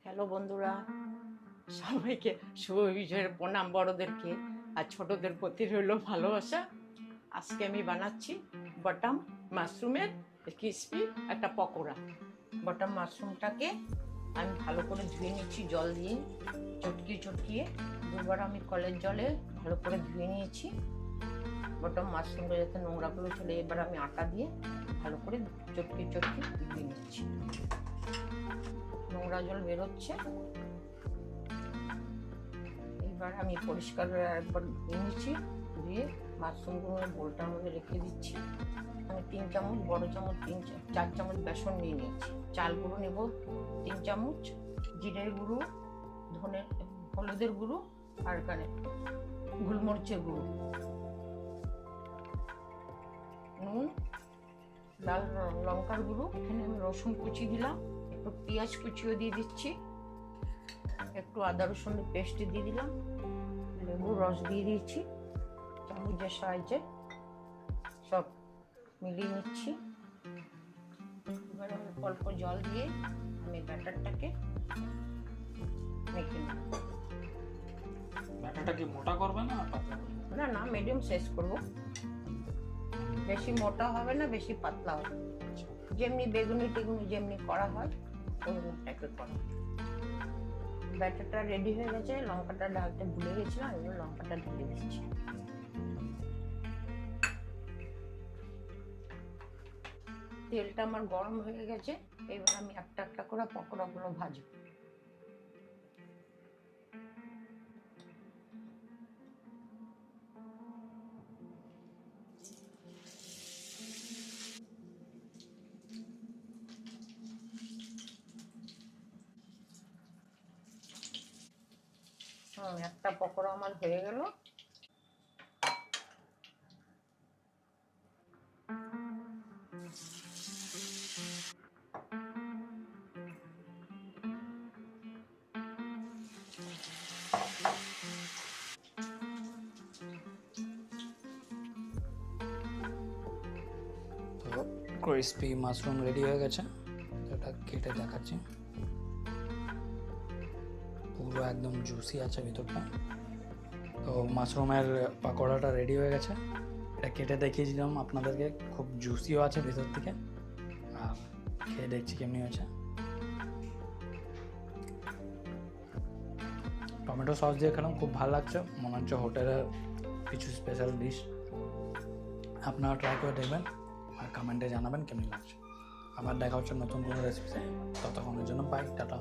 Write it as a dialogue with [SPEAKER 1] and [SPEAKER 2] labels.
[SPEAKER 1] Hello বন্ধুরা, সবাইকে শুভ বিজয়ের প্রণাম। বড়দেরকে আর ছোটদের প্রতি রইল ভালোবাসা। আজকে আমি বানাচ্ছি বাটাম মাশরুমের ক্রিসপি একটা পকোড়া। বাটাম মাশরুমটাকে আমি ভালো করে ধুয়ে নিচ্ছি জল দিয়ে, চটকিয়ে দুবার আমি কলের জলে ভালো করে ধুয়ে নিয়েছি। বাটাম মাশরুমটা যাতে নোংরাগুলো চলে, এবার আমি আটা দিয়ে ভালো করে চটকিয়ে ধুয়ে নিচ্ছি। নোংরা জল বেরোচ্ছে। এবার আমি পরিষ্কার একবার ধুয়ে নিচ্ছি, ধুয়ে মাশরুমগুলো বোলটার মধ্যে রেখে দিচ্ছি। আমি 3 চামচ, বড় চামচ 4 চামচ বেসন নিয়ে নিয়েছি। চাল গুঁড়ো নেব 3 চামচ, জিরের গুঁড়ো, হলুদের গুঁড়ো, আর এখানে গোলমরিচের গুঁড়ো, নুন, লাল লঙ্কার গুঁড়ো। এখানে আমি রসুন কুচি দিলাম, একটু পেঁয়াজ কুচিও দিয়ে দিচ্ছি, একটু আদা রসুনের পেস্ট দিয়ে দিলাম, লেবুর রস দিয়ে দিয়েছি, চামচের সাহায্যে সব মিলিয়ে নিচ্ছি। এবার আমি অল্প জল দিয়ে আমি ব্যাটারটাকে মেখে নেব।
[SPEAKER 2] ব্যাটারটা কি মোটা করবে না পাতলা করবে?
[SPEAKER 1] না, মিডিয়াম সাইজ করব। বেশি মোটা হবে না, বেশি পাতলা হবে, যেমনি বেগুনি টেগুনি যেমনি করা হয় ওরকম টাইপের করা। ব্যাটারটা রেডি হয়ে গেছে। লঙ্কাটা ঢালতে ভুলে গেছিলাম, এবার লঙ্কাটা ঢেলে দিচ্ছি। তেলটা আমার গরম হয়ে গেছে। এবার আমি একটা একটা করে পকোড়াগুলো ভাজবো। একটা পকোড়া আমার হয়ে গেল।
[SPEAKER 2] তো ক্রিসপি মাশরুম রেডি হয়ে গেছে। এটা কেটে দেখাচ্ছি। পুরো একদম জুসি আছে ভিতরটা। তো মাশরুমের পাকোড়াটা রেডি হয়ে গেছে। এটা কেটে দেখিয়েছিলাম আপনাদেরকে, খুব জুসিও আছে ভিতর থেকে। আর খেয়ে দেখছি কেমনি হয়েছে। টমেটো সস দিয়ে খেলাম, খুব ভালো লাগছে। মনে হচ্ছে হোটেলের কিছু স্পেশাল ডিশ। আপনারা ট্রাই করে দেখবেন আর কমেন্টে জানাবেন কেমন লাগছে। আবার দেখা হচ্ছে নতুন কোনো রেসিপিতে। ততক্ষণের জন্য বাই, টাটা।